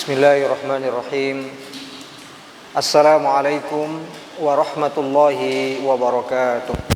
Bismillahirrahmanirrahim. Assalamualaikum warahmatullahi wabarakatuh.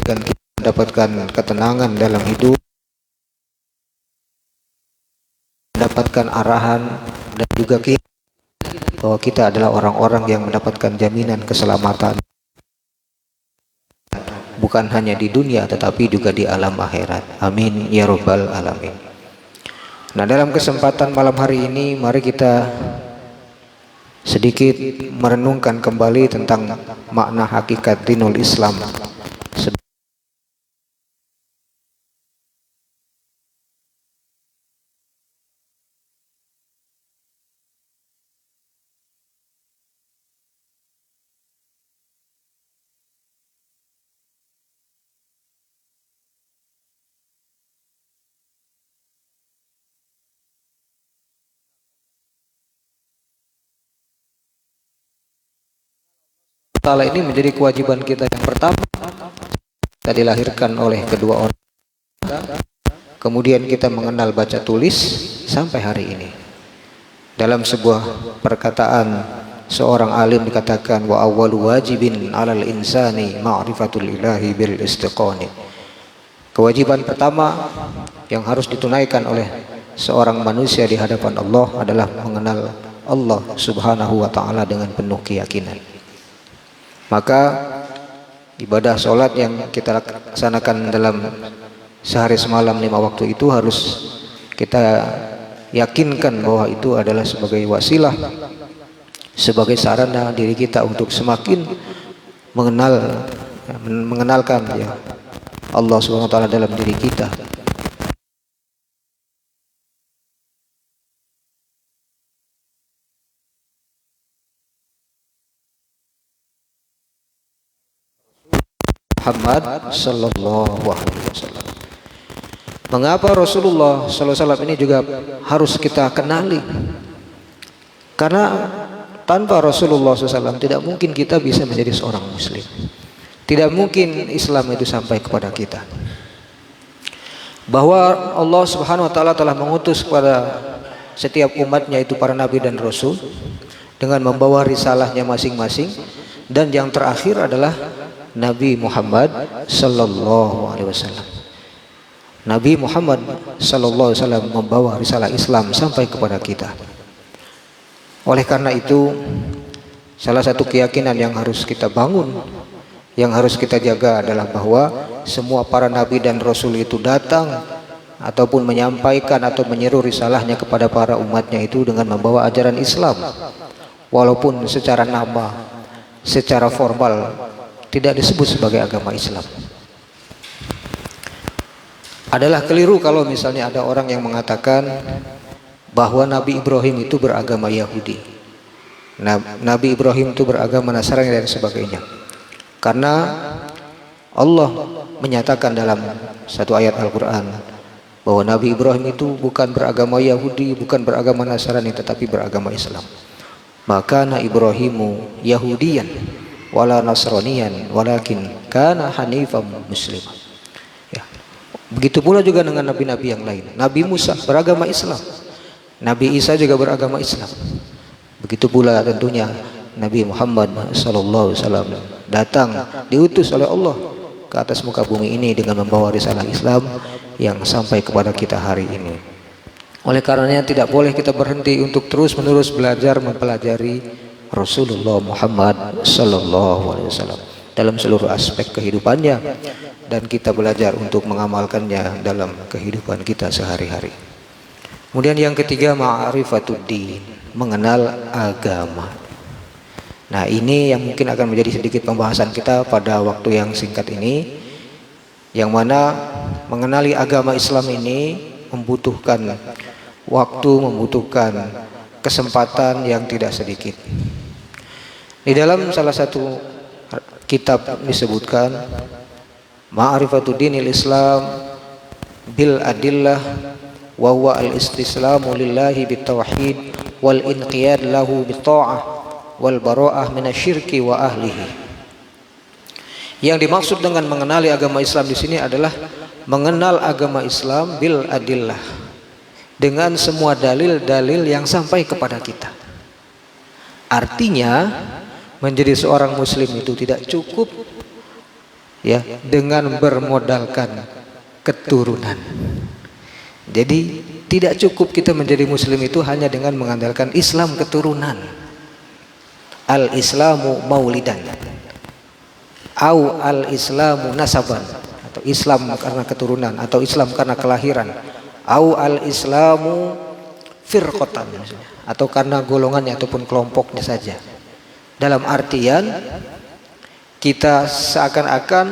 Dan kita mendapatkan ketenangan dalam hidup, mendapatkan arahan, dan juga bahwa kita adalah orang-orang yang mendapatkan jaminan keselamatan bukan hanya di dunia tetapi juga di alam akhirat. Amin ya rabbal alamin. Nah, dalam kesempatan malam hari ini mari kita sedikit merenungkan kembali tentang makna hakikat dinul Islam. Taala ini menjadi kewajiban kita yang pertama. Kita dilahirkan oleh kedua orang, kemudian kita mengenal baca tulis sampai hari ini. Dalam sebuah perkataan seorang alim dikatakan, wa awwalu wajibin 'alal insani ma'rifatul ilahi bil istiqani. Kewajiban pertama yang harus ditunaikan oleh seorang manusia di hadapan Allah adalah mengenal Allah Subhanahu wa taala dengan penuh keyakinan. Maka ibadah sholat yang kita laksanakan dalam sehari semalam 5 waktu itu harus kita yakinkan bahwa itu adalah sebagai wasilah, sebagai sarana diri kita untuk semakin mengenalkan ya Allah Subhanahu wa taala dalam diri kita. Muhammad sallallahu alaihi wasallam. Mengapa Rasulullah sallallahu alaihi wasallam ini juga harus kita kenali? Karena tanpa Rasulullah SAW tidak mungkin kita bisa menjadi seorang muslim. Tidak mungkin Islam itu sampai kepada kita. Bahwa Allah Subhanahu wa taala telah mengutus kepada setiap umatnya itu para nabi dan rasul dengan membawa risalahnya masing-masing, dan yang terakhir adalah Nabi Muhammad sallallahu alaihi wasallam. Nabi Muhammad sallallahu alaihi wasallam membawa risalah Islam sampai kepada kita. Oleh karena itu, salah satu keyakinan yang harus kita bangun, yang harus kita jaga adalah bahwa semua para nabi dan rasul itu datang ataupun menyampaikan atau menyeru risalahnya kepada para umatnya itu dengan membawa ajaran Islam. Walaupun secara nama, secara formal tidak disebut sebagai agama Islam. Adalah keliru kalau misalnya ada orang yang mengatakan bahwa Nabi Ibrahim itu beragama Yahudi, Nabi Ibrahim itu beragama Nasrani dan sebagainya. Karena Allah menyatakan dalam satu ayat Al-Quran bahwa Nabi Ibrahim itu bukan beragama Yahudi, bukan beragama Nasrani, tetapi beragama Islam. Maka Ibrahimu Yahudiyan wala Nasraniyan walakin kana hanifan musliman. Ya. Begitu pula juga dengan nabi-nabi yang lain. Nabi Musa beragama Islam, Nabi Isa juga beragama Islam. Begitu pula tentunya Nabi Muhammad sallallahu alaihi wasallam datang diutus oleh Allah ke atas muka bumi ini dengan membawa risalah Islam yang sampai kepada kita hari ini. Oleh karenanya tidak boleh kita berhenti untuk terus-menerus belajar mempelajari Rasulullah Muhammad sallallahu alaihi wasallam dalam seluruh aspek kehidupannya, dan kita belajar untuk mengamalkannya dalam kehidupan kita sehari-hari. Kemudian yang ketiga, ma'rifatuddin, mengenal agama. Nah, ini yang mungkin akan menjadi sedikit pembahasan kita pada waktu yang singkat ini, yang mana mengenali agama Islam ini membutuhkan waktu, membutuhkan kesempatan yang tidak sedikit. Di dalam salah satu kitab disebutkan ma'rifatuddinil Islam bil adillah wa huwa al-istislamu lillahi bitauhid wal inqiyad lahu bitta'ah wal bara'ah minasyirki wa ahlihi. Yang dimaksud dengan mengenali agama Islam di sini adalah mengenal agama Islam bil adillah, dengan semua dalil-dalil yang sampai kepada kita. Artinya menjadi seorang muslim itu tidak cukup ya dengan bermodalkan keturunan. Jadi tidak cukup kita menjadi muslim itu hanya dengan mengandalkan Islam keturunan. Al-Islamu maulidan au al-Islamu nasaban, atau Islam karena keturunan, atau Islam karena kelahiran, au al-Islamu firqatan, atau karena golongannya ataupun kelompoknya saja. Dalam artian kita seakan-akan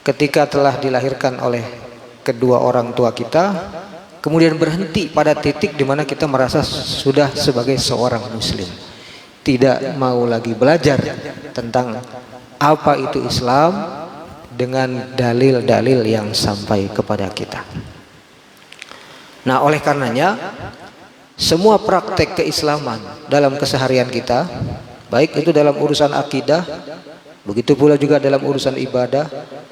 ketika telah dilahirkan oleh kedua orang tua kita, kemudian berhenti pada titik di mana kita merasa sudah sebagai seorang muslim, tidak mau lagi belajar tentang apa itu Islam dengan dalil-dalil yang sampai kepada kita. Nah, oleh karenanya semua praktek keislaman dalam keseharian kita, baik itu dalam urusan akidah, begitu pula juga dalam urusan ibadah,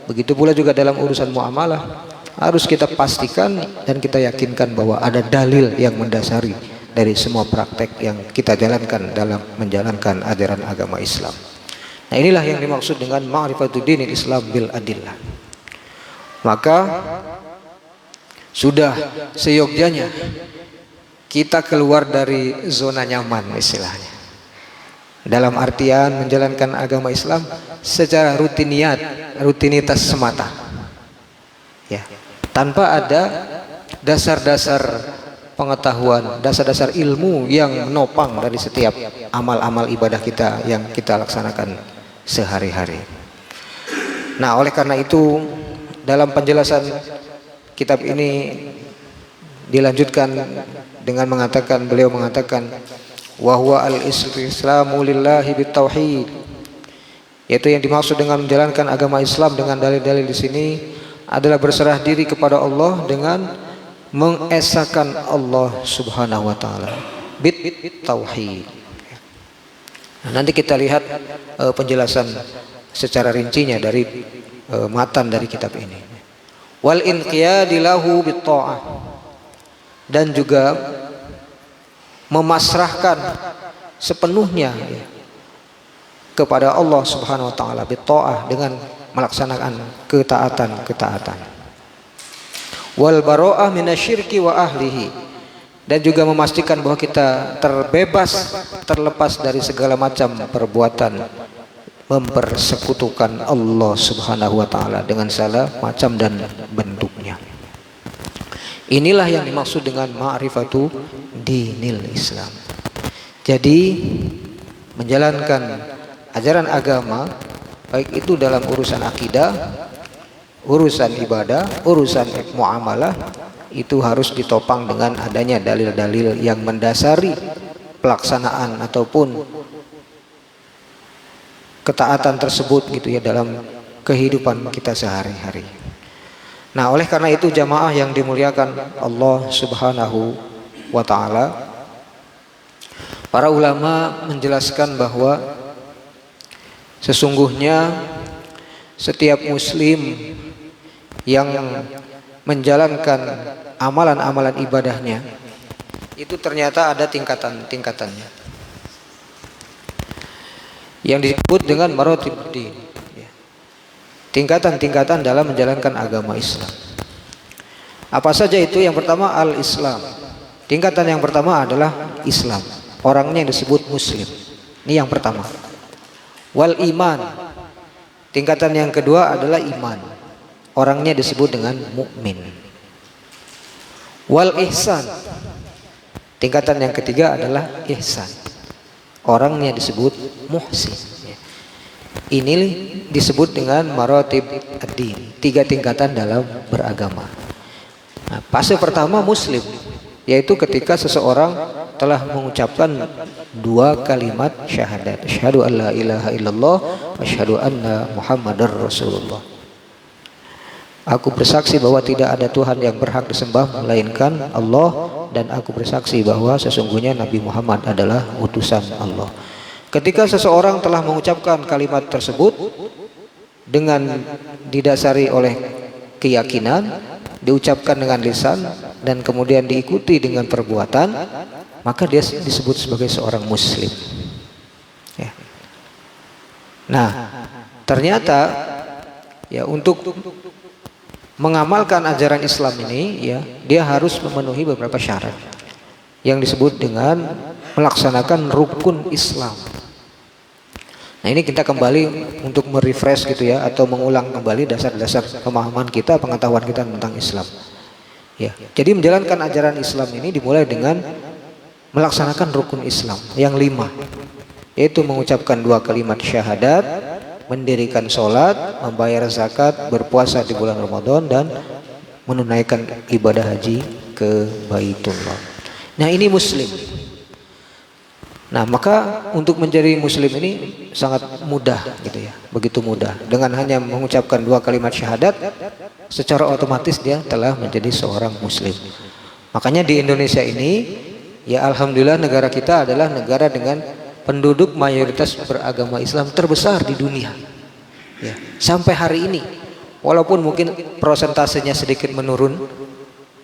begitu pula juga dalam urusan muamalah, harus kita pastikan dan kita yakinkan bahwa ada dalil yang mendasari dari semua praktek yang kita jalankan dalam menjalankan ajaran agama Islam. Nah, inilah yang dimaksud dengan ma'rifatul dinil Islam bil adillah. Maka sudah seyogyanya kita keluar dari zona nyaman istilahnya, dalam artian menjalankan agama Islam secara rutinitas semata, ya, tanpa ada dasar-dasar pengetahuan, dasar-dasar ilmu yang menopang dari setiap amal-amal ibadah kita yang kita laksanakan sehari-hari. Nah, oleh karena itu dalam penjelasan kitab ini dilanjutkan dengan mengatakan, beliau mengatakan wa huwa al-islamu lillahi bitauhid, yaitu yang dimaksud dengan menjalankan agama Islam dengan dalil-dalil di sini adalah berserah diri kepada Allah dengan mengesahkan Allah Subhanahu wa taala bit tauhid. Nah, nanti kita lihat penjelasan secara rincinya dari matan dari kitab ini. Wal inqiyadi lahu bit ta'ah, dan juga memasrahkan sepenuhnya kepada Allah Subhanahu wa taala bit ta'ah, dengan melaksanakan ketaatan. Wal bara'ah minasyirki wa ahlihi, dan juga memastikan bahwa kita terlepas dari segala macam perbuatan mempersekutukan Allah Subhanahu wa taala dengan segala macam dan bentuknya. Inilah yang dimaksud dengan ma'rifatu dinil Islam. Jadi menjalankan ajaran agama, baik itu dalam urusan akidah, urusan ibadah, urusan muamalah, itu harus ditopang dengan adanya dalil-dalil yang mendasari pelaksanaan ataupun ketaatan tersebut gitu ya dalam kehidupan kita sehari-hari. Nah, oleh karena itu jamaah yang dimuliakan Allah Subhanahu wa taala, para ulama menjelaskan bahwa sesungguhnya setiap muslim yang menjalankan amalan-amalan ibadahnya itu ternyata ada tingkatan-tingkatannya yang disebut dengan maratibuddin, tingkatan-tingkatan dalam menjalankan agama Islam. Apa saja itu? Yang pertama al-Islam, tingkatan yang pertama adalah Islam, orangnya yang disebut muslim, ini yang pertama. Wal iman, tingkatan yang kedua adalah iman, orangnya disebut dengan mukmin. Wal ihsan, tingkatan yang ketiga adalah ihsan, orangnya disebut muhsin. Ini disebut dengan maratib ad-din, 3 tingkatan dalam beragama. Nah, fase pertama muslim, yaitu ketika seseorang telah mengucapkan 2 kalimat syahadat, asyhadu an la ilaha illallah wa asyhadu anna muhammadar rasulullah. Aku bersaksi bahwa tidak ada Tuhan yang berhak disembah melainkan Allah, dan aku bersaksi bahwa sesungguhnya Nabi Muhammad adalah utusan Allah. Ketika seseorang telah mengucapkan kalimat tersebut dengan didasari oleh keyakinan, diucapkan dengan lisan dan kemudian diikuti dengan perbuatan, maka dia disebut sebagai seorang muslim. Ya. Nah, ternyata ya untuk mengamalkan ajaran Islam ini, ya, dia harus memenuhi beberapa syarat yang disebut dengan melaksanakan rukun Islam. Nah, ini kita kembali untuk merefresh gitu ya, atau mengulang kembali dasar-dasar pemahaman kita, pengetahuan kita tentang Islam. Ya, jadi menjalankan ajaran Islam ini dimulai dengan melaksanakan rukun Islam yang 5, yaitu mengucapkan 2 kalimat syahadat, mendirikan sholat, membayar zakat, berpuasa di bulan Ramadan, dan menunaikan ibadah haji ke Baitullah. Nah, ini muslim. Nah, maka untuk menjadi muslim ini sangat mudah gitu ya, begitu mudah. Dengan hanya mengucapkan 2 kalimat syahadat, secara otomatis dia telah menjadi seorang muslim. Makanya di Indonesia ini, ya alhamdulillah, negara kita adalah negara dengan penduduk mayoritas beragama Islam terbesar di dunia. Ya, sampai hari ini, walaupun mungkin prosentasenya sedikit menurun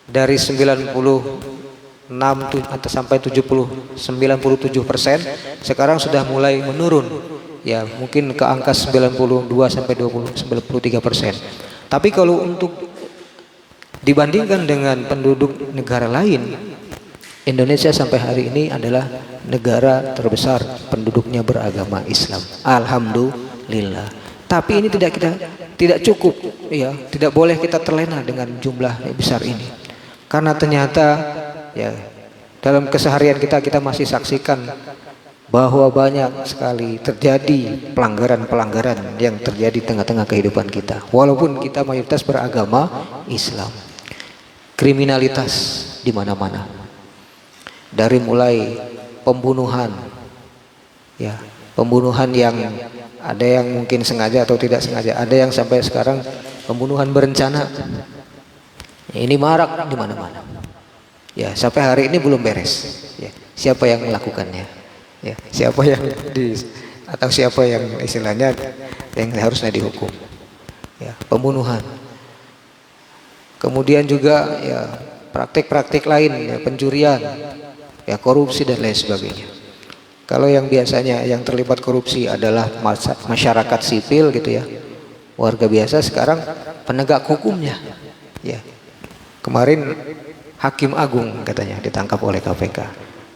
dari 90 atau sampai 97%, sekarang sudah mulai menurun. Ya, mungkin ke angka 92 sampai 93%. Tapi kalau untuk dibandingkan dengan penduduk negara lain, Indonesia sampai hari ini adalah negara terbesar penduduknya beragama Islam. Alhamdulillah. Tapi ini tidak cukup, ya, tidak boleh kita terlena dengan jumlah besar ini. Karena ternyata, ya, dalam keseharian kita masih saksikan bahwa banyak sekali terjadi pelanggaran-pelanggaran yang terjadi di tengah-tengah kehidupan kita. Walaupun kita mayoritas beragama Islam, kriminalitas di mana-mana, dari mulai pembunuhan, ya, pembunuhan yang ada yang mungkin sengaja atau tidak sengaja, ada yang sampai sekarang pembunuhan berencana. Ini marak di mana-mana. Ya, sampai hari ini belum beres. Ya, siapa yang melakukannya? Ya, siapa yang atau siapa yang istilahnya yang harusnya dihukum? Ya, pembunuhan. Kemudian juga, ya, praktik-praktik lain, ya, pencurian, ya, korupsi dan lain sebagainya. Kalau yang biasanya yang terlibat korupsi adalah masyarakat sipil gitu ya, warga biasa, sekarang penegak hukumnya. Ya, kemarin Hakim Agung katanya ditangkap oleh KPK.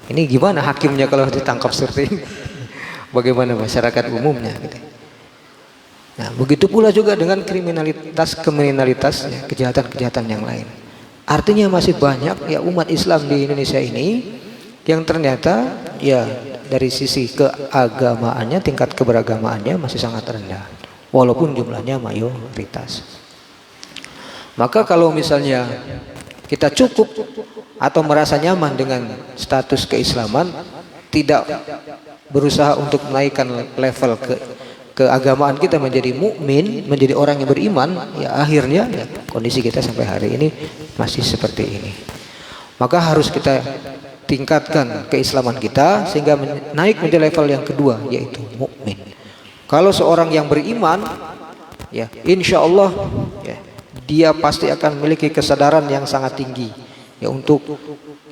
Ini gimana hakimnya kalau ditangkap seperti ini? Bagaimana masyarakat umumnya gitu. Nah, begitu pula juga dengan kriminalitas, ya, kejahatan-kejahatan yang lain. Artinya masih banyak, ya, umat Islam di Indonesia ini yang ternyata, ya, dari sisi keagamaannya, tingkat keberagamaannya masih sangat rendah, walaupun jumlahnya mayoritas. Maka kalau misalnya kita cukup atau merasa nyaman dengan status keislaman, tidak berusaha untuk menaikkan level keagamaan kita menjadi mukmin, menjadi orang yang beriman, ya akhirnya, ya, kondisi kita sampai hari ini masih seperti ini. Maka harus kita tingkatkan keislaman kita sehingga naik menjadi level yang kedua, yaitu mukmin. Kalau seorang yang beriman, ya, insya Allah, ya, dia pasti akan memiliki kesadaran yang sangat tinggi, ya, untuk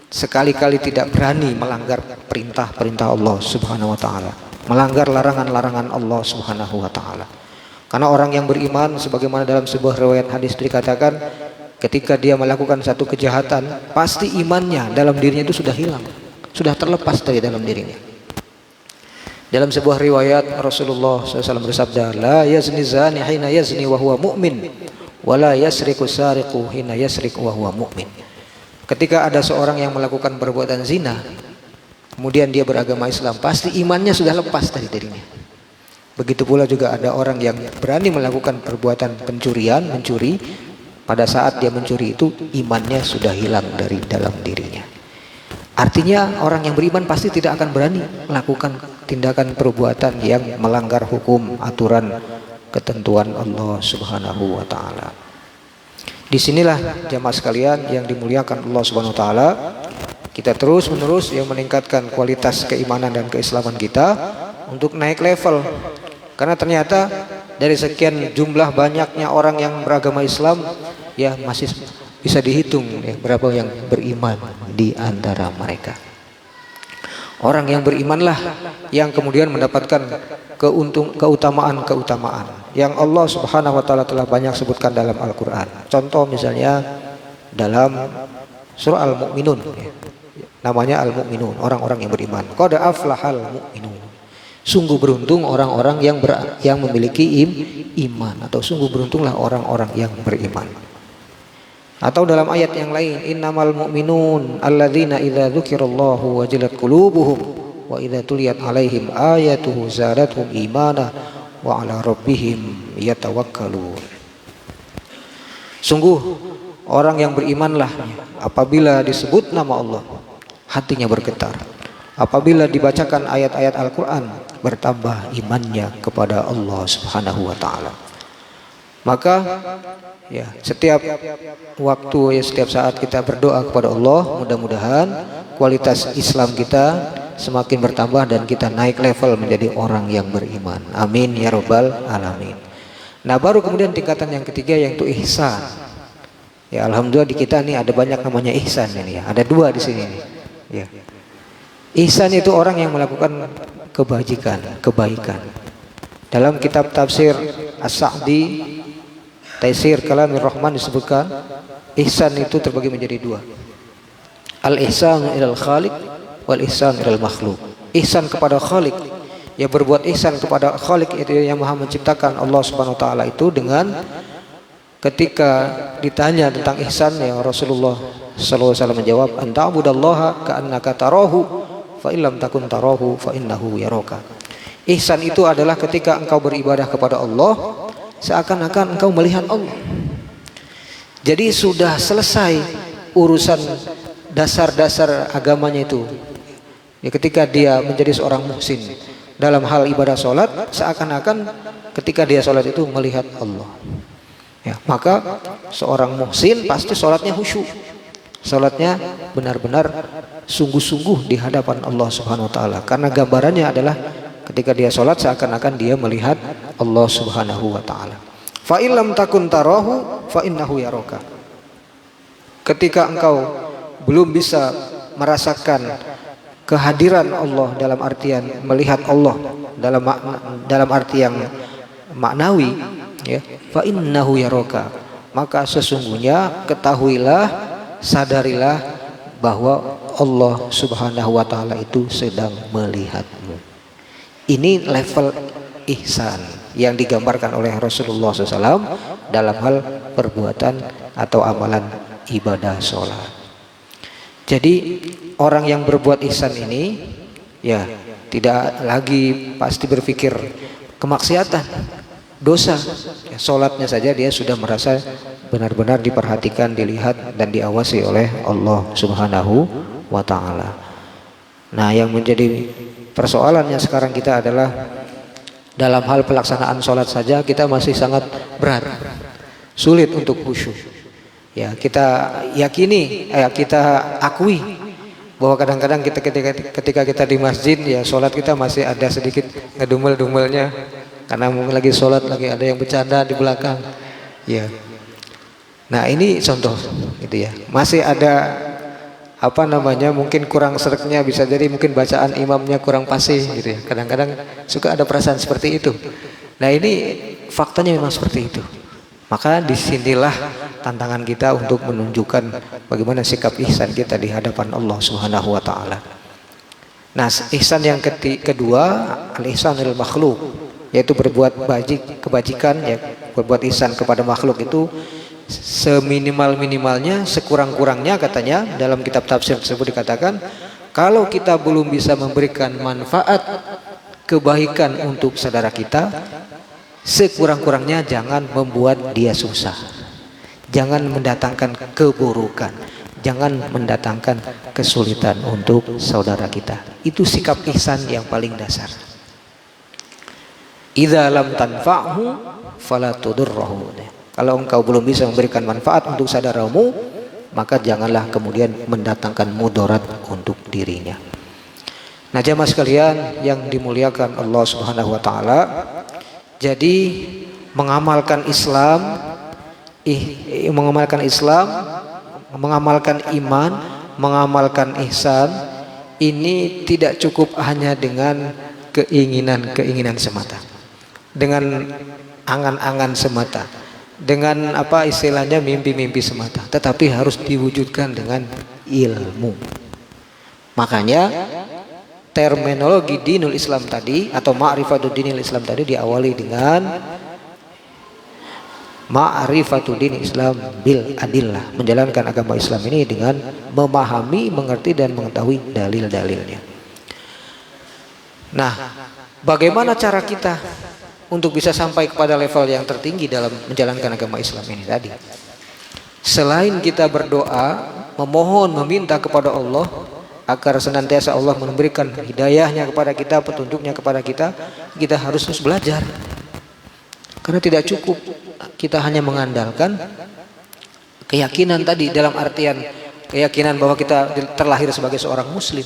sekali-kali tidak berani melanggar perintah-perintah Allah Subhanahu wa taala, melanggar larangan-larangan Allah Subhanahu wa taala. Karena orang yang beriman, sebagaimana dalam sebuah riwayat hadis dikatakan, ketika dia melakukan satu kejahatan, pasti imannya dalam dirinya itu sudah hilang, sudah terlepas dari dalam dirinya. Dalam sebuah riwayat Rasulullah SAW bersabda, la yazni zani hina yazni wa huwa mu'min, wala yasriku sariqu hina yasriku wa huwa mu'min. Ketika ada seorang yang melakukan perbuatan zina, kemudian dia beragama Islam, pasti imannya sudah lepas dari dirinya. Begitu pula juga ada orang yang berani melakukan perbuatan mencuri, pada saat dia mencuri itu imannya sudah hilang dari dalam dirinya. Artinya orang yang beriman pasti tidak akan berani melakukan tindakan perbuatan yang melanggar hukum, aturan, ketentuan Allah Subhanahu wa taala. Disinilah jamaah sekalian yang dimuliakan Allah Subhanahu wa taala, kita terus-menerus yang meningkatkan kualitas keimanan dan keislaman kita untuk naik level. Karena ternyata dari sekian jumlah banyaknya orang yang beragama Islam, ya, masih bisa dihitung, ya, berapa yang beriman di antara mereka. Orang yang berimanlah yang kemudian mendapatkan keutamaan yang Allah Subhanahu wa taala telah banyak sebutkan dalam Al-Qur'an. Contoh misalnya dalam surah Al-Mu'minun, ya, namanya Al-Mu'minun, orang-orang yang beriman. Qad aflahal mu'minun. Sungguh beruntung orang-orang yang memiliki iman, atau sungguh beruntunglah orang-orang yang beriman. Atau dalam ayat yang lain, innamal mu'minun alladzina idza dzukirallahu wajilat qulubuhum wa idza tuliyat alaihim ayatuhu zadatuhum imana wa ala rabbihim yatawakkalun. Sungguh orang yang berimanlah apabila disebut nama Allah hatinya bergetar, apabila dibacakan ayat-ayat Al-Qur'an bertambah imannya kepada Allah Subhanahu wa taala. Maka, ya, setiap waktu, ya, setiap saat kita berdoa kepada Allah, mudah-mudahan kualitas Islam kita semakin bertambah dan kita naik level menjadi orang yang beriman. Amin ya rabbal alamin. Nah, baru kemudian tingkatan yang ketiga yaitu ihsan. Ya, alhamdulillah di kita nih ada banyak namanya ihsan ini ya. Ada 2 di sini nih. Ya. Ihsan itu orang yang melakukan kebajikan, kebaikan. Dalam kitab tafsir As-Sa'di, Taisir Kalamir Rahman disebutkan ihsan itu terbagi menjadi 2. Al-ihsanu ilal khaliq wal ihsan ilal makhluk. Ihsan kepada khaliq, ya berbuat ihsan kepada khaliq itu yang Maha menciptakan Allah Subhanahu wa taala itu dengan ketika ditanya tentang ihsan ya Rasulullah sallallahu alaihi wasallam menjawab anta'budallaha ka'annaka tarahu fa illam takun tarahu fa innahu yaraka. Ihsan itu adalah ketika engkau beribadah kepada Allah seakan-akan engkau melihat Allah. Jadi sudah selesai urusan dasar-dasar agamanya itu. Ya, ketika dia menjadi seorang muhsin dalam hal ibadah sholat, seakan-akan ketika dia sholat itu melihat Allah. Ya, maka seorang muhsin pasti sholatnya khusyuk, sholatnya benar-benar sungguh-sungguh di hadapan Allah Subhanahu Wa Taala. Karena gambarannya adalah ketika dia sholat seakan-akan dia melihat Allah Subhanahu Wa Taala. Fa illam takun tarahu fa innahu yaraka. Ketika engkau belum bisa merasakan kehadiran Allah dalam artian melihat Allah dalam arti yang maknawi, ya, fa innahu yaraka, maka sesungguhnya ketahuilah, sadarilah bahwa Allah Subhanahu wa taala itu sedang melihatmu. Ini level ihsan yang digambarkan oleh Rasulullah SAW dalam hal perbuatan atau amalan ibadah sholat. Jadi orang yang berbuat ihsan ini ya tidak lagi pasti berpikir kemaksiatan, dosa. Ya, sholatnya saja dia sudah merasa benar-benar diperhatikan, dilihat dan diawasi oleh Allah Subhanahu wa taala. Nah, yang menjadi persoalannya sekarang kita adalah dalam hal pelaksanaan sholat saja kita masih sangat berat, sulit untuk khusyuk. Ya, kita yakini, kita akui bahwa kadang-kadang ketika kita di masjid ya sholat kita masih ada sedikit ngedumel-dumelnya karena mungkin lagi sholat lagi ada yang bercanda di belakang. Ya. Nah, ini contoh gitu ya. Masih ada mungkin kurang sereknya, bisa jadi mungkin bacaan imamnya kurang fasih gitu ya. Kadang-kadang suka ada perasaan seperti itu. Nah, ini faktanya memang seperti itu. Maka disinilah tantangan kita untuk menunjukkan bagaimana sikap ihsan kita di hadapan Allah Subhanahu wa taala. Nah, ihsan yang kedua, al-ihsanul makhluk, yaitu berbuat kebajikan ya, berbuat ihsan kepada makhluk itu seminimal-minimalnya, sekurang-kurangnya katanya dalam kitab tafsir tersebut dikatakan kalau kita belum bisa memberikan manfaat kebaikan untuk saudara kita, sekurang-kurangnya jangan membuat dia susah, jangan mendatangkan keburukan, jangan mendatangkan kesulitan untuk saudara kita. Itu sikap ihsan yang paling dasar. Idza lam tanfa'hu fala tudurruhu. Kalau engkau belum bisa memberikan manfaat untuk saudaramu, maka janganlah kemudian mendatangkan mudarat untuk dirinya. Nah, jamaah sekalian yang dimuliakan Allah Subhanahu wa taala, jadi mengamalkan Islam, mengamalkan iman, mengamalkan ihsan ini tidak cukup hanya dengan keinginan semata, dengan angan-angan semata, dengan istilahnya mimpi-mimpi semata, tetapi harus diwujudkan dengan ilmu. Makanya terminologi dinul Islam tadi atau ma'rifatul dinil Islam tadi diawali dengan ma'rifatul dinil Islam bil adillah, menjalankan agama Islam ini dengan memahami, mengerti dan mengetahui dalil-dalilnya. Nah, bagaimana cara kita untuk bisa sampai kepada level yang tertinggi dalam menjalankan agama Islam ini tadi? Selain kita berdoa, memohon, meminta kepada Allah agar senantiasa Allah memberikan hidayahnya kepada kita, petunjuknya kepada kita, kita harus terus belajar. Karena tidak cukup kita hanya mengandalkan keyakinan tadi, dalam artian keyakinan bahwa kita terlahir sebagai seorang muslim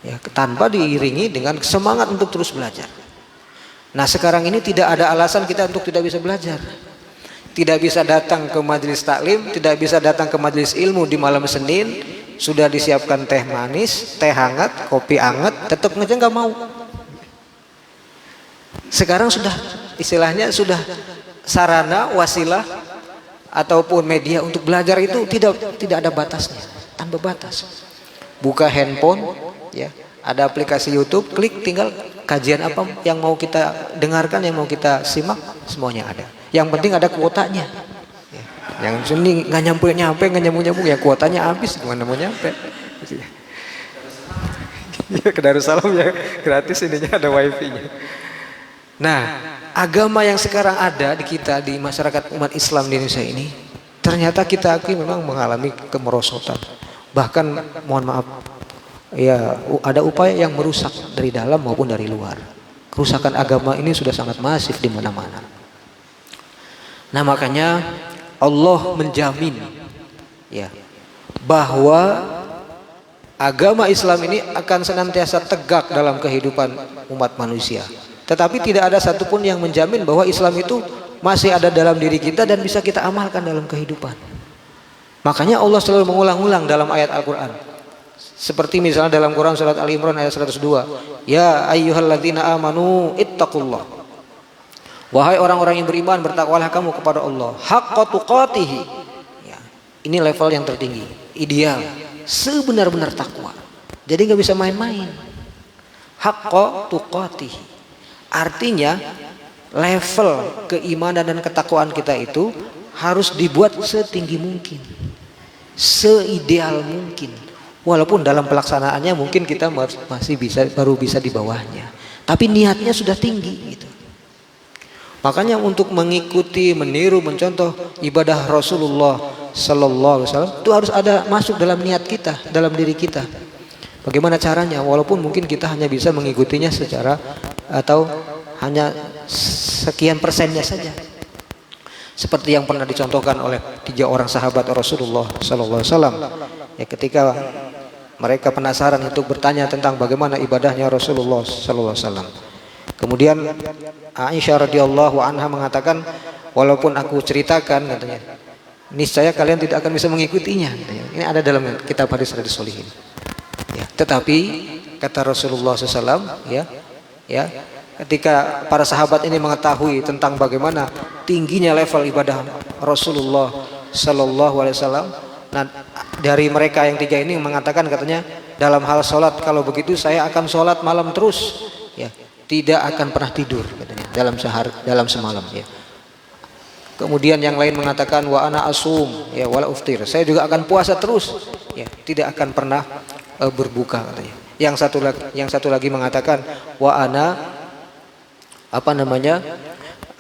ya, tanpa diiringi dengan semangat untuk terus belajar. Nah, sekarang ini tidak ada alasan kita untuk tidak bisa belajar. tidak bisa datang ke majelis taklim, tidak bisa datang ke majelis ilmu di malam Senin, sudah disiapkan teh manis, teh hangat, kopi hangat, tetap aja nggak mau. Sekarang sudah istilahnya sudah sarana, wasilah ataupun media untuk belajar itu tidak ada batasnya, tanpa batas. Buka handphone, ya, ada aplikasi YouTube, klik, tinggal kajian apa yang mau kita dengarkan, yang mau kita simak, semuanya ada. Yang penting ada kuotanya. Ya. Yang sini nggak nyampe, nggak nyambung, ya kuotanya habis, gimana mau nyampe? Ya, ke Darussalam ya gratis, ininya ada wifi-nya. Nah, agama yang sekarang ada di kita, di masyarakat umat Islam di Indonesia ini, ternyata kita akui memang mengalami kemerosotan. Bahkan mohon maaf, ya ada upaya yang merusak dari dalam maupun dari luar. Kerusakan agama ini sudah sangat masif di mana-mana. Nah, makanya Allah menjamin, ya, bahwa agama Islam ini akan senantiasa tegak dalam kehidupan umat manusia. Tetapi tidak ada satupun yang menjamin bahwa Islam itu masih ada dalam diri kita dan bisa kita amalkan dalam kehidupan. Makanya Allah selalu mengulang-ulang dalam ayat Al-Quran. Seperti misalnya dalam Quran surat Al-Imran ayat 102. Ya ayyuhalladzina amanu ittaqullah. Wahai orang-orang yang beriman, bertakwalah kamu kepada Allah. Haqqa tuqatihi. Ya, ini level yang tertinggi. Ideal. Sebenar-benar takwa. Jadi nggak bisa main-main. Haqqa tuqatihi. Artinya level keimanan dan ketakwaan kita itu harus dibuat setinggi mungkin, seideal mungkin. Walaupun dalam pelaksanaannya mungkin kita masih baru bisa di bawahnya, tapi niatnya sudah tinggi gitu. Makanya untuk mengikuti, meniru, mencontoh ibadah Rasulullah Sallallahu Alaihi Wasallam itu harus ada masuk dalam niat kita, dalam diri kita. Bagaimana caranya? Walaupun mungkin kita hanya bisa mengikutinya secara atau hanya sekian persennya saja. Seperti yang pernah dicontohkan oleh 3 orang sahabat Rasulullah Sallallahu Alaihi Wasallam. Ya, ketika mereka penasaran untuk bertanya tentang bagaimana ibadahnya Rasulullah Sallallahu Alaihi Wasallam. Kemudian Aisyah radhiyallahu anha mengatakan, walaupun aku ceritakan, katanya, niscaya kalian tidak akan bisa mengikutinya. Katanya. Ini ada dalam kitab hadis Sholihin. Ya, tetapi kata Rasulullah SAW, ya, ketika para sahabat ini mengetahui tentang bagaimana tingginya level ibadah Rasulullah Sallallahu Alaihi Wasallam, nah dari mereka yang 3 ini mengatakan, katanya, dalam hal sholat, kalau begitu saya akan sholat malam terus, ya, tidak akan pernah tidur, katanya, dalam semalam, ya. Kemudian yang lain mengatakan wa ana asum, ya, wala uftir, saya juga akan puasa terus, ya, tidak akan pernah berbuka, katanya. Yang satu lagi mengatakan wa ana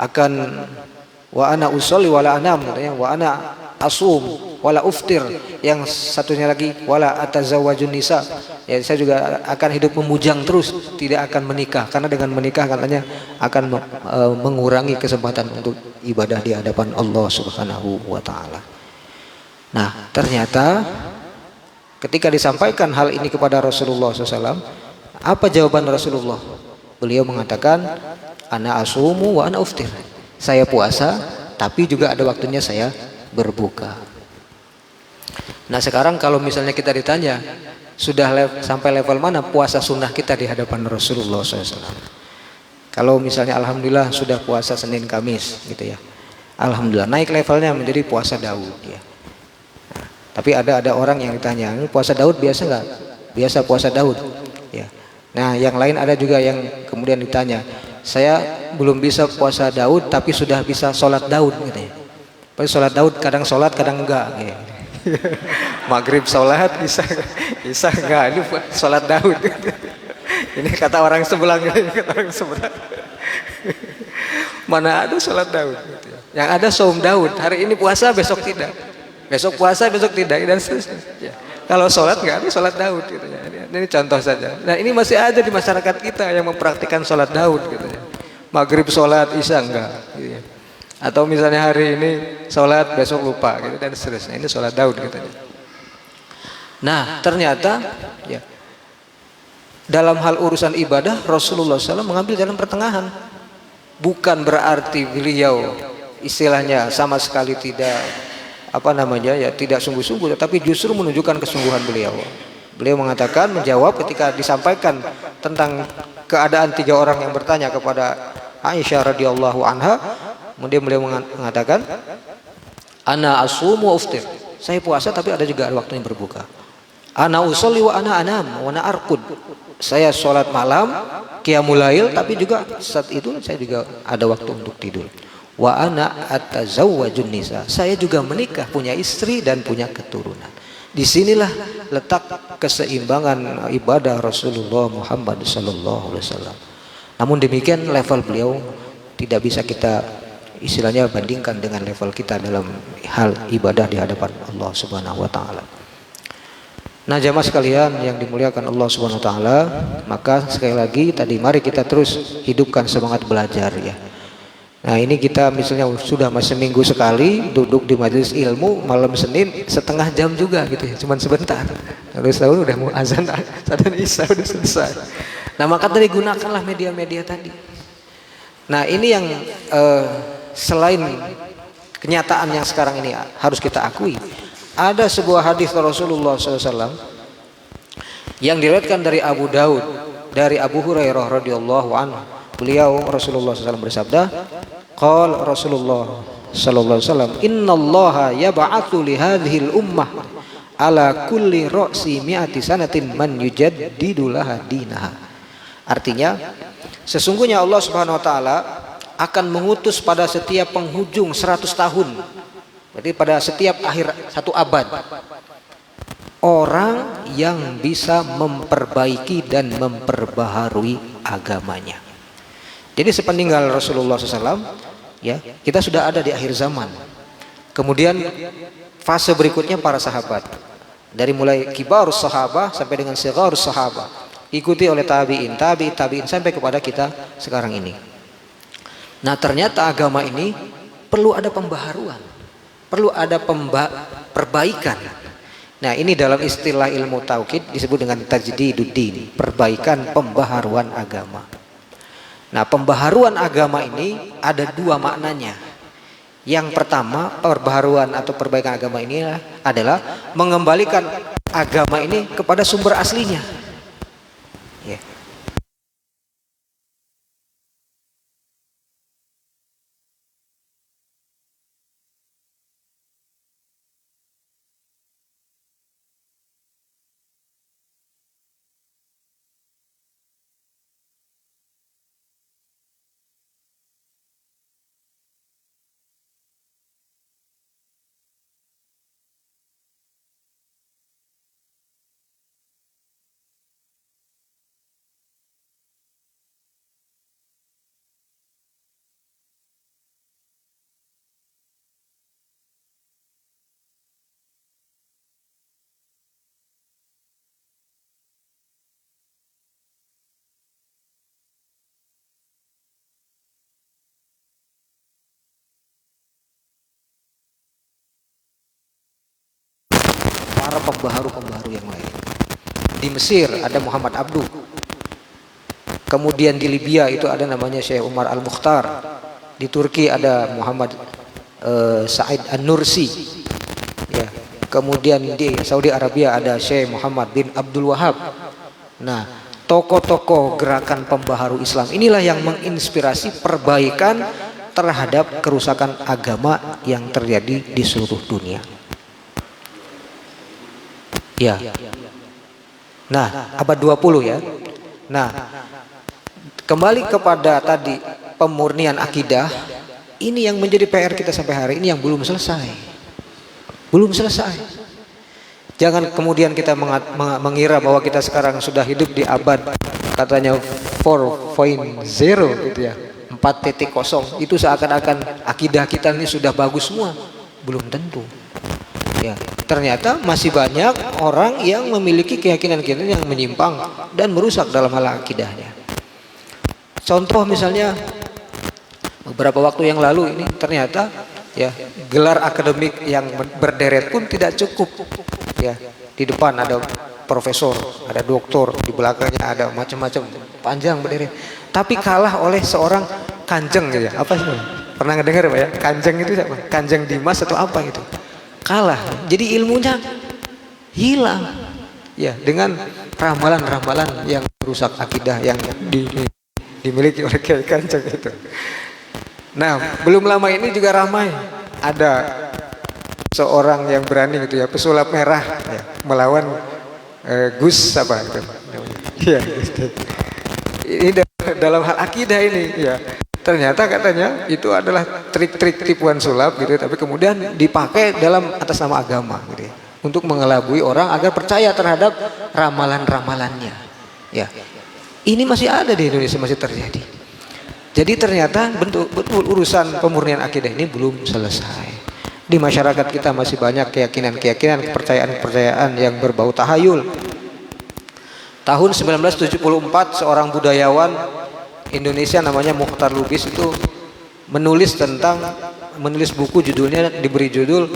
akan wa ana usolli wala anam, katanya, wa ana asum wala uftir. Yang satunya lagi wala atazawwajun nisa, ya, saya juga akan hidup memujang terus, tidak akan menikah, karena dengan menikah katanya akan mengurangi kesempatan untuk ibadah di hadapan Allah Subhanahu wa taala. Nah, ternyata ketika disampaikan hal ini kepada Rasulullah SAW, apa jawaban Rasulullah? Beliau mengatakan, ana asumu wa ana uftir. Saya puasa, tapi juga ada waktunya saya berbuka. Nah, sekarang kalau misalnya kita ditanya, sudah sampai level mana puasa sunnah kita di hadapan Rasulullah SAW? Kalau misalnya alhamdulillah sudah puasa Senin Kamis gitu ya, alhamdulillah naik levelnya menjadi puasa Daud, ya. Nah, tapi ada orang yang ditanya, ini puasa Daud biasa nggak? Biasa puasa Daud, ya. Nah, yang lain ada juga yang kemudian ditanya, saya belum bisa puasa Daud tapi sudah bisa sholat Daud, gitu ya. Tapi sholat Daud kadang sholat kadang enggak, gitu. Maghrib sholat, bisa enggak, ini sholat Daud. Ini kata orang sebelah, mana ada sholat Daud, gitu ya. Yang ada saum Daud, hari ini puasa besok tidak, besok puasa besok tidak, dan seterusnya, ya. Kalau sholat nggak ada sholat Daud, gitu ya. Ini contoh saja. Nah, ini masih ada di masyarakat kita yang mempraktikkan sholat Daud, gitu ya. Maghrib sholat, isya enggak, gitu ya. Atau misalnya hari ini sholat besok lupa, gitu, dan seterusnya. Ini sholat Daud, gitu ya. Nah, ternyata, ya, dalam hal urusan ibadah Rasulullah SAW mengambil jalan pertengahan. Bukan berarti beliau, istilahnya sama sekali tidak apa namanya ya, tidak sungguh-sungguh, tetapi justru menunjukkan kesungguhan beliau. Beliau mengatakan, menjawab ketika disampaikan tentang keadaan 3 orang yang bertanya kepada Aisyah radhiyallahu anha, kemudian beliau mengatakan, ana asumu wa uftir, saya puasa tapi ada juga waktunya berbuka. Ana usolli wa ana anam wa ana arqud, saya sholat malam qiyamul lail tapi juga saat itu saya juga ada waktu untuk tidur. Wa ana atazawwajun nisa, saya juga menikah, punya istri dan punya keturunan. Disinilah letak keseimbangan ibadah Rasulullah Muhammad sallallahu alaihi wasallam. Namun demikian level beliau tidak bisa kita istilahnya bandingkan dengan level kita dalam hal ibadah di hadapan Allah Subhanahu wa taala. Nah, jamaah sekalian yang dimuliakan Allah Subhanahu wa taala, maka sekali lagi tadi mari kita terus hidupkan semangat belajar ya. Nah, ini kita misalnya sudah seminggu sekali duduk di majelis ilmu malam Senin setengah jam juga gitu ya, cuman sebentar. Terus tahu udah mau azan isya udah selesai. Nah, maka tadi gunakanlah media-media tadi. Nah, ini yang selain kenyataan yang sekarang ini harus kita akui, ada sebuah hadis Rasulullah SAW yang diriwayatkan dari Abu Daud dari Abu Hurairah radhiyallahu anhu. Beliau Rasulullah SAW bersabda, qala Rasulullah sallallahu alaihi wasallam, innallaha yab'atsu li hadhil ummah ala kulli ra'si mi'ati sanatin man yujaddidu laha dinaha. Artinya, sesungguhnya Allah Subhanahu wa taala akan mengutus pada setiap penghujung 100 tahun. Berarti pada setiap akhir 1 abad orang yang bisa memperbaiki dan memperbaharui agamanya. Jadi sepeninggal Rasulullah SAW, ya, kita sudah ada di akhir zaman. Kemudian fase berikutnya para sahabat, dari mulai kibarus sahabah sampai dengan sigharus sahabah, ikuti oleh tabiin, tabiin sampai kepada kita sekarang ini. Nah, ternyata agama ini perlu ada pembaharuan, perlu ada perbaikan. Nah, ini dalam istilah ilmu tauhid disebut dengan tajdiduddin, perbaikan, pembaharuan agama. Nah, pembaharuan agama ini ada 2 maknanya. Yang pertama, pembaharuan atau perbaikan agama ini adalah mengembalikan agama ini kepada sumber aslinya. Ya. Para pembaharu yang lain. Di Mesir ada Muhammad Abduh. Kemudian di Libya itu ada namanya Syekh Umar Al-Mukhtar. Di Turki ada Muhammad Said An-Nursi. Ya. Kemudian di Saudi Arabia ada Syekh Muhammad bin Abdul Wahab. Nah, tokoh-tokoh gerakan pembaharu Islam inilah yang menginspirasi perbaikan terhadap kerusakan agama yang terjadi di seluruh dunia. Ya. Nah, abad 20 ya. Nah, kembali kepada tadi pemurnian akidah, ini yang menjadi PR kita sampai hari ini yang belum selesai. Belum selesai. Jangan kemudian kita mengira bahwa kita sekarang sudah hidup di abad katanya 4.0 gitu ya. 4.0 itu seakan-akan akidah kita ini sudah bagus semua. Belum tentu. Ya, ternyata masih banyak orang yang memiliki keyakinan-keyakinan yang menyimpang dan merusak dalam hal akidahnya. Contoh misalnya beberapa waktu yang lalu ini ternyata ya gelar akademik yang berderet pun tidak cukup. Ya, di depan ada profesor, ada doktor, di belakangnya ada macam-macam panjang berderet. Tapi kalah oleh seorang kanjeng ya. Apa sih? Pernah ngedengar Pak ya? Kanjeng itu siapa? Kanjeng Dimas atau apa gitu? Kalah. Jadi ilmunya hilang. Ya, dengan ramalan-ramalan yang merusak akidah yang dimiliki oleh Kiai Kanjeng itu. Nah, belum lama ini juga ramai ada seorang yang berani gitu ya, pesulap merah ya, melawan Gus apa itu. Ya, gitu. Ini dalam hal akidah ini ya. Ternyata katanya itu adalah trik-trik tipuan sulap gitu, tapi kemudian dipakai dalam atas nama agama gitu ya, untuk mengelabui orang agar percaya terhadap ramalan-ramalannya. Ya, ini masih ada di Indonesia, masih terjadi. Jadi ternyata betul urusan pemurnian akidah ini belum selesai. Di masyarakat kita masih banyak keyakinan-keyakinan, kepercayaan-kepercayaan yang berbau tahayul. Tahun 1974 seorang budayawan Indonesia namanya Mukhtar Lubis itu menulis buku, judulnya diberi judul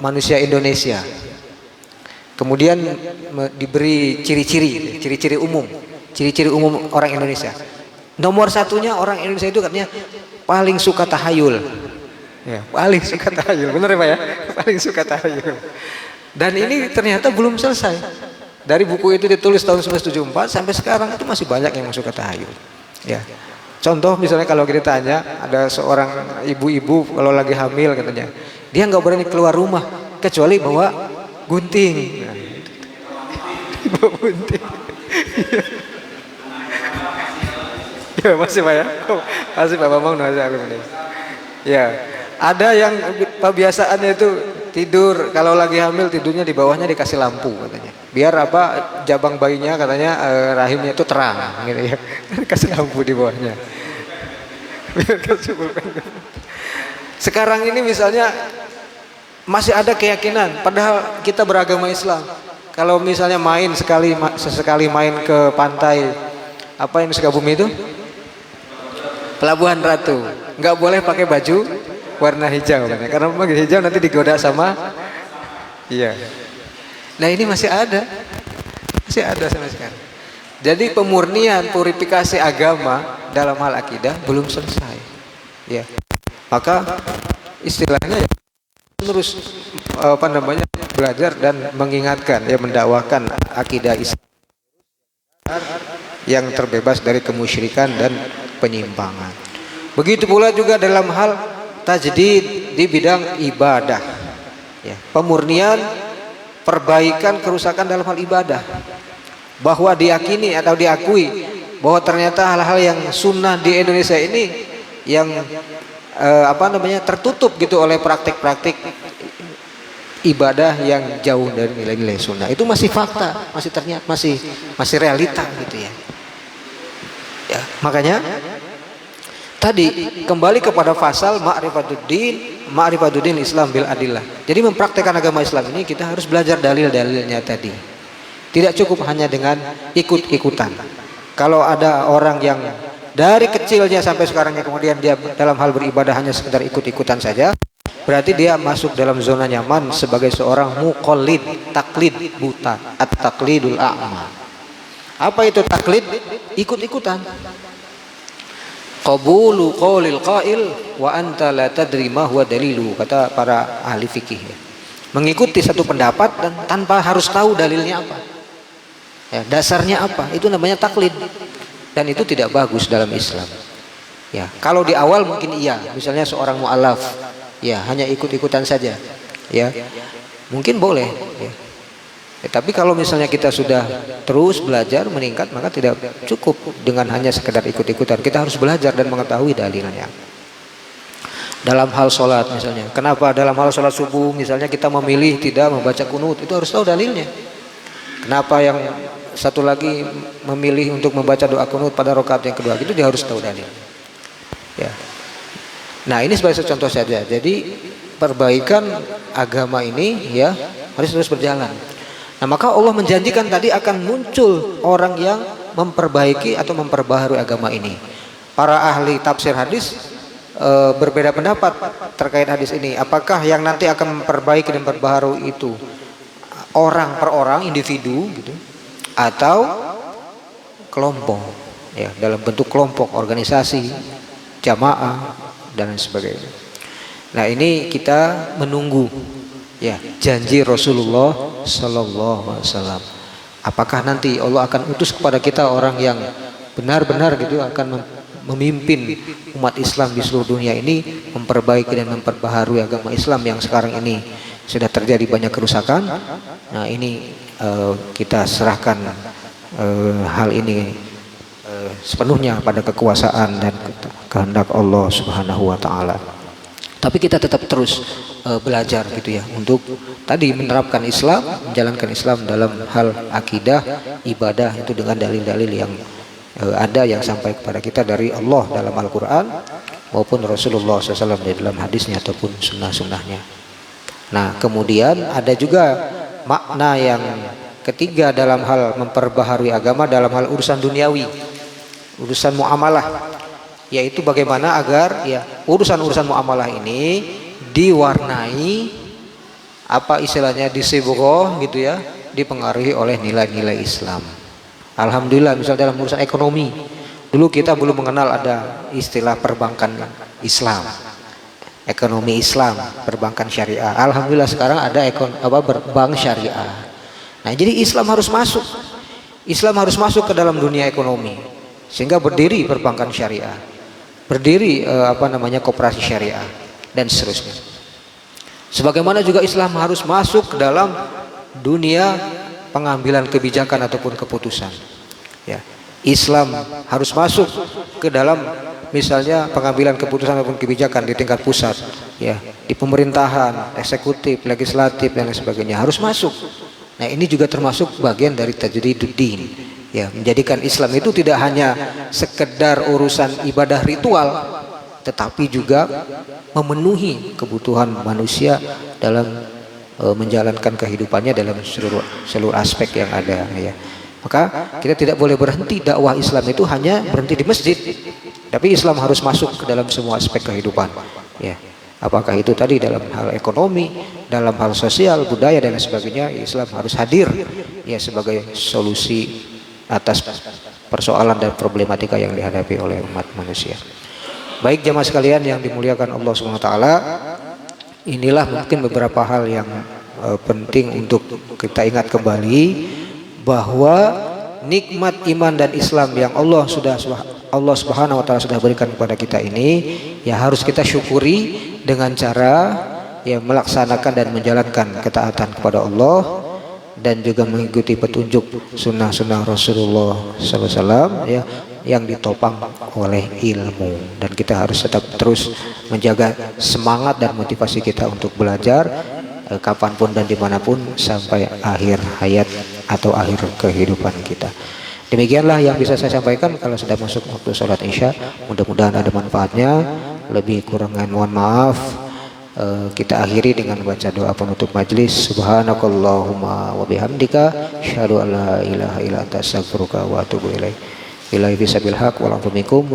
Manusia Indonesia. Kemudian diberi ciri-ciri umum orang Indonesia. Nomor satunya orang Indonesia itu katanya paling suka tahayul. Ya, paling suka tahayul. Benar ya Pak ya? Paling suka tahayul. Dan ini ternyata belum selesai. Dari buku itu ditulis tahun 1974 sampai sekarang itu masih banyak yang suka tahayul. Ya. Contoh misalnya kalau kita tanya ada seorang ibu-ibu kalau lagi hamil katanya, dia nggak berani keluar rumah kecuali bawa gunting. Nah, bawa gunting. Ya masih Pak ya? Masih Pak Bambang ya. Ada yang kebiasaannya itu tidur kalau lagi hamil, tidurnya di bawahnya dikasih lampu katanya. Biar apa, jabang bayinya katanya rahimnya itu terang gitu ya. Kasih lampu di bawahnya. Biar sekarang ini misalnya masih ada keyakinan padahal kita beragama Islam. Kalau misalnya sesekali main ke pantai apa yang Sukabumi itu? Pelabuhan Ratu. Nggak boleh pakai baju warna hijau karena memang hijau nanti digoda sama iya. Nah ini masih ada sampai sekarang. Jadi pemurnian, purifikasi agama dalam hal akidah belum selesai. Ya, maka istilahnya ya terus belajar dan mengingatkan, ya mendakwakan akidah Islam yang terbebas dari kemusyrikan dan penyimpangan. Begitu pula juga dalam hal tajdid di bidang ibadah. Ya, pemurnian, perbaikan kerusakan dalam hal ibadah, bahwa diyakini atau diakui bahwa ternyata hal-hal yang sunnah di Indonesia ini yang tertutup gitu oleh praktik-praktik ibadah yang jauh dari nilai-nilai sunnah. Itu masih fakta, masih realita gitu ya. Ya, makanya tadi kembali kepada pasal ma'rifatuddin Islam bil adillah. Jadi mempraktekkan agama Islam ini kita harus belajar dalil-dalilnya tadi. Tidak cukup hanya dengan ikut-ikutan. Kalau ada orang yang dari kecilnya sampai sekarangnya kemudian dia dalam hal beribadah hanya sekedar ikut-ikutan saja, berarti dia masuk dalam zona nyaman sebagai seorang muqallid, taklid buta, at-taklidul a'ma. Apa itu taklid? Ikut-ikutan. Qabulu qaulil qail wa anta la tadri ma huwa dalilu, kata para ahli fikih. Mengikuti satu pendapat dan tanpa harus tahu dalilnya apa. Ya, dasarnya apa? Itu namanya taklid. Dan itu tidak bagus dalam Islam. Ya, kalau di awal mungkin iya, misalnya seorang mu'alaf, ya hanya ikut-ikutan saja. Ya. Mungkin boleh, ya. Tapi kalau misalnya kita sudah terus belajar meningkat, maka tidak cukup dengan hanya sekedar ikut-ikutan. Kita harus belajar dan mengetahui dalilnya. Dalam hal sholat misalnya, kenapa dalam hal sholat subuh misalnya kita memilih tidak membaca kunut, itu harus tahu dalilnya. Kenapa yang satu lagi memilih untuk membaca doa kunut pada rakaat yang kedua, itu dia harus tahu dalil. Ya. Nah ini sebagai contoh saja. Jadi perbaikan agama ini ya harus terus berjalan. Nah maka Allah menjanjikan tadi akan muncul orang yang memperbaiki atau memperbaharui agama ini. Para ahli tafsir hadis berbeda pendapat terkait hadis ini. Apakah yang nanti akan memperbaiki dan memperbaharui itu orang per orang, individu gitu, atau kelompok, ya dalam bentuk kelompok organisasi jamaah dan lain sebagainya. Nah, ini kita menunggu ya janji Rasulullah Sallallahu Alaihi Wasallam. Apakah nanti Allah akan utus kepada kita orang yang benar-benar gitu akan memimpin umat Islam di seluruh dunia ini, memperbaiki dan memperbaharui agama Islam yang sekarang ini sudah terjadi banyak kerusakan. Nah, ini kita serahkan hal ini sepenuhnya pada kekuasaan dan kehendak Allah Subhanahu wa taala. Tapi kita tetap terus belajar gitu ya untuk tadi menerapkan Islam, menjalankan Islam dalam hal akidah, ibadah itu dengan dalil-dalil yang ada yang sampai kepada kita dari Allah dalam Al-Quran maupun Rasulullah SAW di dalam hadisnya ataupun sunnah-sunnahnya. Nah, kemudian ada juga makna yang ketiga dalam hal memperbaharui agama dalam hal urusan duniawi, urusan muamalah, yaitu bagaimana agar ya urusan-urusan muamalah ini diwarnai apa istilahnya disibughoh gitu ya, dipengaruhi oleh nilai-nilai Islam. Alhamdulillah, misal dalam urusan ekonomi, dulu kita belum mengenal ada istilah perbankan Islam, ekonomi Islam, perbankan syariah. Alhamdulillah sekarang ada bank syariah. Nah, jadi Islam harus masuk. Islam harus masuk ke dalam dunia ekonomi sehingga berdiri perbankan syariah, berdiri koperasi syariah dan seterusnya. Sebagaimana juga Islam harus masuk ke dalam dunia pengambilan kebijakan ataupun keputusan. Ya, Islam harus masuk ke dalam misalnya pengambilan keputusan ataupun kebijakan di tingkat pusat, ya, di pemerintahan, eksekutif, legislatif dan lain sebagainya harus masuk. Nah, ini juga termasuk bagian dari tajdiduddin. Ya, menjadikan Islam itu tidak hanya sekedar urusan ibadah ritual, tetapi juga memenuhi kebutuhan manusia dalam menjalankan kehidupannya dalam seluruh aspek yang ada ya. Maka kita tidak boleh berhenti dakwah Islam itu hanya berhenti di masjid, tapi Islam harus masuk ke dalam semua aspek kehidupan ya. Apakah itu tadi dalam hal ekonomi, dalam hal sosial, budaya dan sebagainya, Islam harus hadir ya sebagai solusi atas persoalan dan problematika yang dihadapi oleh umat manusia. Baik jamaah sekalian yang dimuliakan Allah Subhanahu wa taala, inilah mungkin beberapa hal yang penting untuk kita ingat kembali bahwa nikmat iman dan Islam yang Allah Subhanahu wa taala sudah berikan kepada kita ini ya harus kita syukuri dengan cara ya melaksanakan dan menjalankan ketaatan kepada Allah dan juga mengikuti petunjuk sunnah-sunnah Rasulullah SAW ya yang ditopang oleh ilmu. Dan kita harus tetap terus menjaga semangat dan motivasi kita untuk belajar kapanpun dan dimanapun sampai akhir hayat atau akhir kehidupan kita. Demikianlah yang bisa saya sampaikan. Kalau sudah masuk waktu sholat isya, mudah-mudahan ada manfaatnya. Lebih kurangnya mohon maaf. Kita akhiri dengan baca doa penutup majlis. Subhanakallahumma wa bihamdika asyhadu an la ilaha illa anta astaghfiruka wa atubu ilaik. Billahi bisabil haq wal afu minkum.